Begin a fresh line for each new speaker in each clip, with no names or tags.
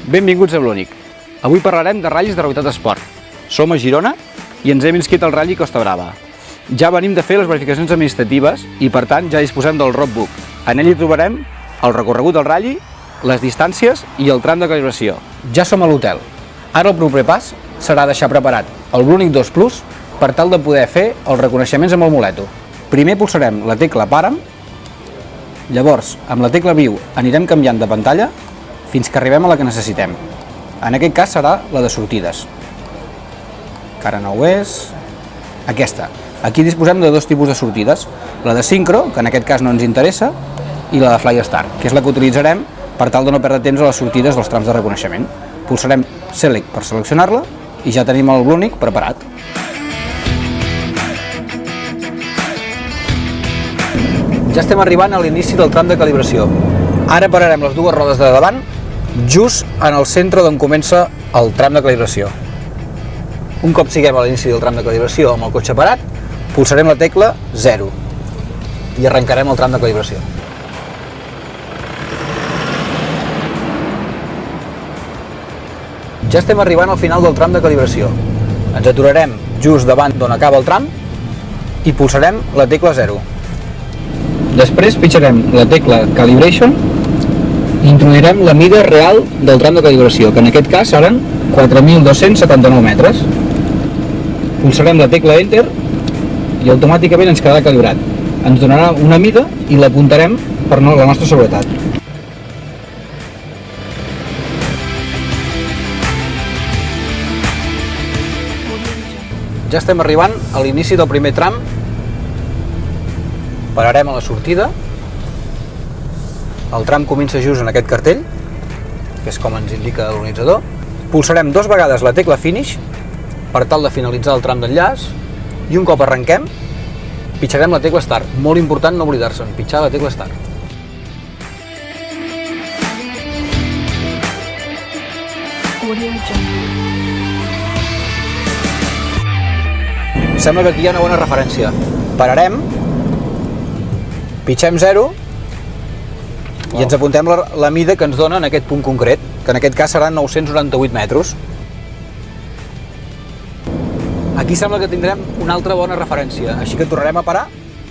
Benvinguts a l'Únic. Avui parlarem de ratllis de realitat esport. Som a Girona i ens hem inscrit al Rally Costa Brava. Ja venim de fer les verificacions administratives i per tant ja disposem del roadbook. En ell hi trobarem el recorregut del ratll, les distàncies i el tram de calibració. Ja som a l'hotel. Ara el proper pas serà deixar preparat el Blunic 2 Plus per tal de poder fer els reconeixements amb el muleto. Primer pulsarem la tecla Param, llavors amb la tecla View anirem canviant de pantalla fins que arribem a la que necessitem. En aquest cas serà la de sortides, que ara no ho és, aquesta. Aquí disposem de dos tipus de sortides, la de Synchro, que en aquest cas no ens interessa, i la de Flystar, que és la que utilitzarem per tal de no perdre temps a les sortides dels trams de reconeixement. Pulsarem Select per seleccionar-la i ja tenim el Blunic preparat. Ja estem arribant a l'inici del tram de calibració. Ara pararem les dues rodes de davant just en el centre d'on comença el tram de calibració. Un cop siguem a l'inici del tram de calibració amb el cotxe parat, pulsarem la tecla 0 i arrencarem el tram de calibració. Ja estem arribant al final del tram de calibració. Ens aturarem just davant d'on acaba el tram i pulsarem la tecla 0. Després pitjarem la tecla Calibration i introduirem la mida real del tram de calibració, que en aquest cas seran 4.279 metres. Pulsarem la tecla Enter i automàticament ens quedarà calibrat. Ens donarà una mida i l'apuntarem per la nostra seguretat. Ja estem arribant a l'inici del primer tram. Pararem a la sortida. El tram comença just en aquest cartell, que és com ens indica l'organitzador. Pulsarem dues vegades la tecla Finish per tal de finalitzar el tram d'enllaç i un cop arrenquem, pitjarem la tecla Start. Molt important no oblidar-se'n, pitjar la tecla Start. Sembla que aquí hi ha una bona referència. Pararem, pitgem 0 i ens apuntem la mida que ens dona en aquest punt concret, que en aquest cas seran 998 metres. Aquí sembla que tindrem una altra bona referència, així que tornarem a parar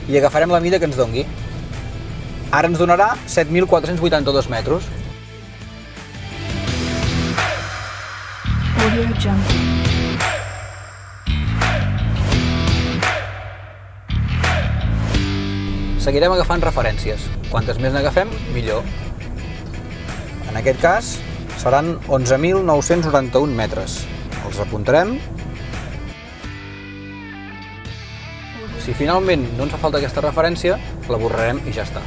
i agafarem la mida que ens doni. Ara ens donarà 7.482 metres. Seguirem agafant referències. Quantes més n'agafem, millor. En aquest cas seran 11.991 metres. Els apuntarem. Si finalment no ens fa falta aquesta referència, la borrarem i ja està.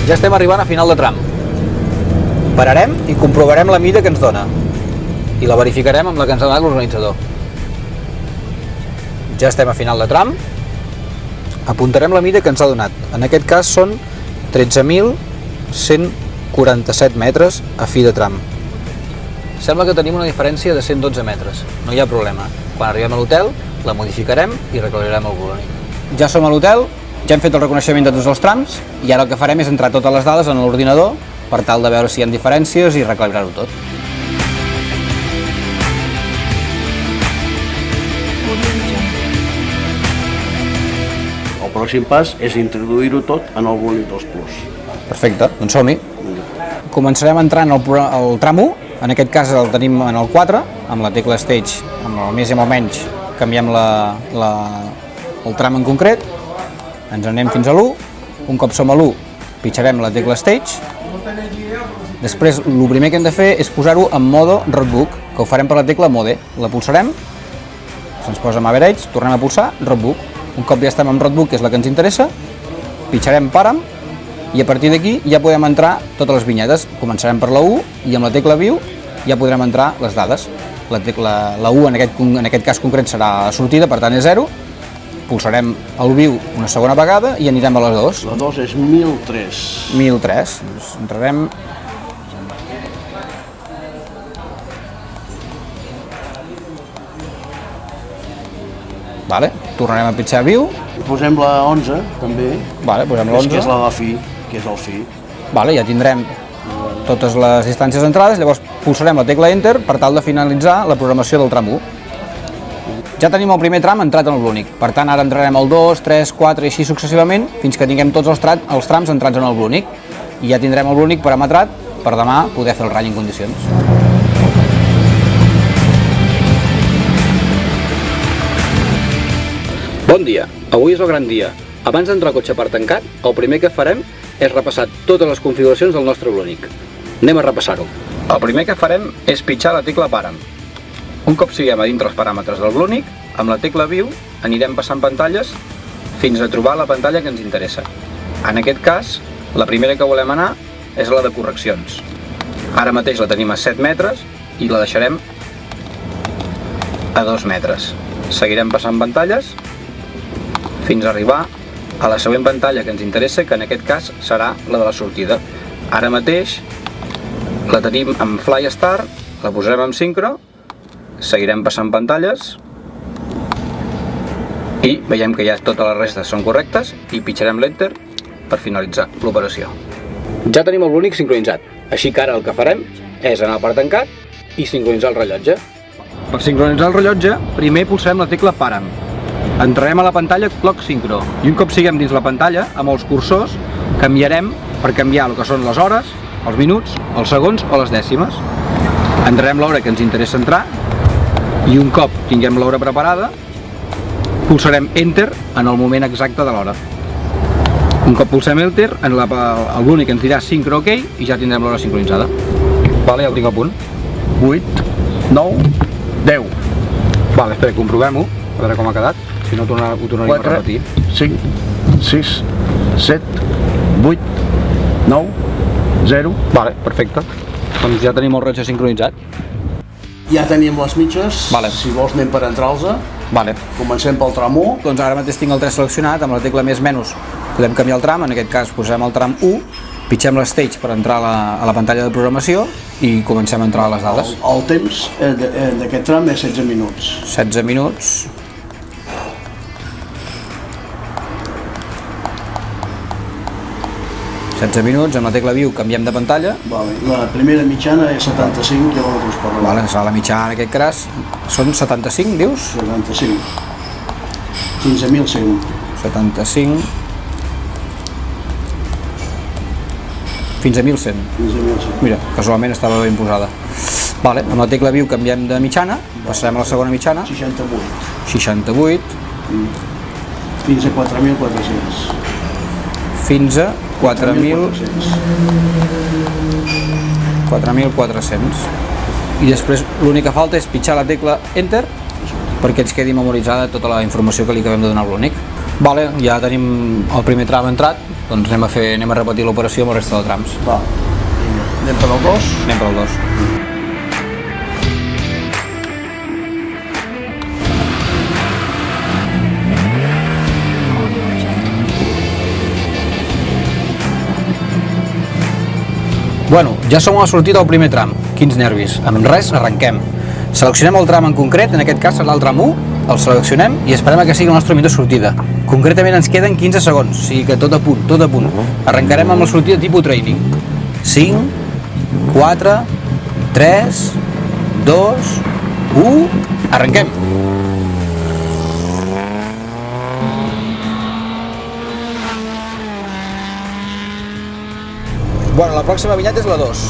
Ja estem arribant a final de tram. Pararem i comprovarem la mida que ens dona. I la verificarem amb la que ens ha donat l'organitzador. Ja estem a final de tram. Apuntarem la mida que ens ha donat. En aquest cas són 13.147 metres a fi de tram. Sembla que tenim una diferència de 112 metres. No hi ha problema. Quan arribem a l'hotel, la modificarem i recalibrarem el Blunic. Ja som a l'hotel, ja hem fet el reconeixement de tots els trams i ara el que farem és entrar totes les dades en l'ordinador per tal de veure si hi ha diferències i recalibrar-ho tot.
El pròxim pas és introduir-ho tot en el Blunic 2 Plus.
Perfecte, doncs som-hi. Començarem entrant al tram 1, en aquest cas el tenim en el 4, amb la tecla Stage, amb el més i amb el menys, canviem el tram en concret, ens anem fins a l'1, un cop som a l'1 pitjarem la tecla Stage, després el primer que hem de fer és posar-ho en mode Roadbook, que ho farem per la tecla Mode, la pulsarem, se'ns posa en Average, tornem a pulsar Roadbook. Un cop ja estem amb Roadbook, que és la que ens interessa, pitjarem Param i a partir d'aquí ja podem entrar totes les vinyetes. Començarem per la 1 i amb la tecla View ja podrem entrar les dades. La 1 en aquest cas concret serà sortida, per tant és 0. Pulsarem el View una segona vegada i anirem a les 2.
La 2 és 1.003.
1.003. Doncs entrarem Vale? tornarem a pitjar viu.
I posem la 11, també.
Vale, posem
Que és
l'11.
la de fi, que és el fi.
Vale, ja tindrem totes les distàncies entrades, llavors pulsarem la tecla Enter per tal de finalitzar la programació del tram 1. Ja tenim el primer tram entrat en el Blúnic, per tant ara entrarem el 2, 3, 4 i així successivament fins que tinguem tots els trams entrats en el Blúnic i ja tindrem el Blúnic parametrat per demà poder fer el ratll en condicions. Bon dia, avui és el gran dia. Abans d'entrar al cotxe per tancat, el primer que farem és repassar totes les configuracions del nostre Blúnic. Anem a repassar-ho. El primer que farem és pitjar la tecla Param. Un cop siguem a dintre els paràmetres del Blúnic, amb la tecla View anirem passant pantalles fins a trobar la pantalla que ens interessa. En aquest cas, la primera que volem anar és la de correccions. Ara mateix la tenim a 7 metres i la deixarem a 2 metres. Seguirem passant pantalles fins a arribar a la següent pantalla que ens interessa, que en aquest cas serà la de la sortida. Ara mateix la tenim amb Fly Start, la posarem en sincro, seguirem passant pantalles i veiem que ja totes les restes són correctes i pitjarem l'Enter per finalitzar l'operació. Ja tenim el Blúnic sincronitzat, així que ara el que farem és anar per tancat i sincronitzar el rellotge. Per sincronitzar el rellotge, primer pulsarem la tecla Param. Entrarem a la pantalla Clock Synchro i un cop siguem dins la pantalla, amb els cursors, canviarem per canviar el que són les hores, els minuts, els segons o les dècimes. Entrarem l'hora que ens interessa entrar i un cop tinguem l'hora preparada, pulsarem Enter en el moment exacte de l'hora. Un cop pulsem Enter, el Blúnic ens dirà Synchro OK i ja tindrem l'hora sincronitzada. Vale, ja ho tinc a punt. 8, 9, 10. Vale, espera, comprovem-ho, a veure com ha quedat. Si no, ho tornaríem a repetir.
5, 6, 7, 8, 9, 0.
Vale, perfecte. Doncs ja tenim el rellotge sincronitzat.
Ja tenim les mitges,
Vale.
si vols anem per entrar-los.
Vale.
Comencem pel tram 1.
Doncs ara mateix tinc el 3 seleccionat, amb la tecla més menys podem canviar el tram, en aquest cas posem el tram 1, pitgem l'stage per entrar a la pantalla de programació i comencem a entrar les dades.
El temps d'aquest tram és 16 minuts.
16 minuts. Amb la tecla View canviem de pantalla.
Vale. La primera mitjana és 75 km per hora.
Vale, serà la mitjana en aquest cas. Són 75, dius?
75. 15.100.
75. Fins a 1.100.
15.100.
Mira, casualment estava ben posada. Vale, amb la tecla View canviem de mitjana, passarem a la segona mitjana.
68.
68.
Fins a 4.400.
Fins a 4.400. I després l'únic que falta és pitjar la tecla Enter perquè ens quedi memoritzada tota la informació que li acabem de donar al Blúnic. Vale, ja tenim el primer tram entrat, doncs anem a repetir l'operació amb la resta de trams.
Va, anem per al 2.
Anem per al 2. Bueno, ja som a la sortida del primer tram. Quins nervis. Amb res, arrenquem. Seleccionem el tram en concret, en aquest cas serà el tram 1, el seleccionem i esperem que sigui el nostre millor sortida. Concretament ens queden 15 segons, o sigui que tot a punt, tot a punt. Arrencarem amb la sortida tipus training. 5, 4, 3, 2, 1, arrenquem! Bueno, la pròxima vinyeta és la 2.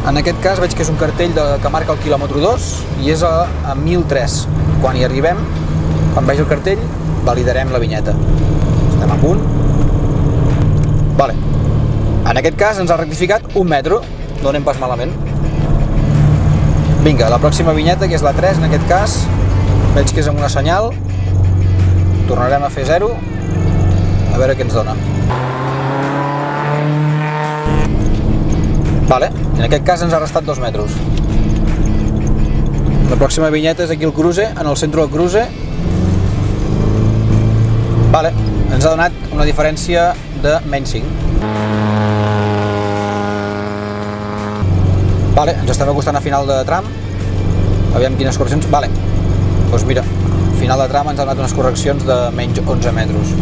En aquest cas veig que és un cartell que marca el quilòmetre 2 i és a 1.003. Quan hi arribem, quan veig el cartell, validarem la vinyeta. Estem a punt. Vale. En aquest cas ens ha rectificat 1 metre, no anem pas malament. Vinga, la pròxima vinyeta, que és la 3, en aquest cas, veig que és amb una senyal. Tornarem a fer 0, a veure què ens dona. Vale, en aquest cas ens ha restat 2 metres. La pròxima vinyeta és aquí el cruce, en el centre del cruce. Vale, ens ha donat una diferència de menys 5. Vale, ens estem acostant a final de tram. Aviam quines correccions. Vale, doncs mira, final de tram ens han donat unes correccions de menys 11 metres.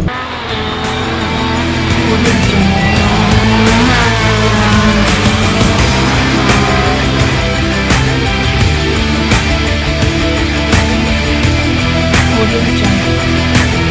Audio Jungle.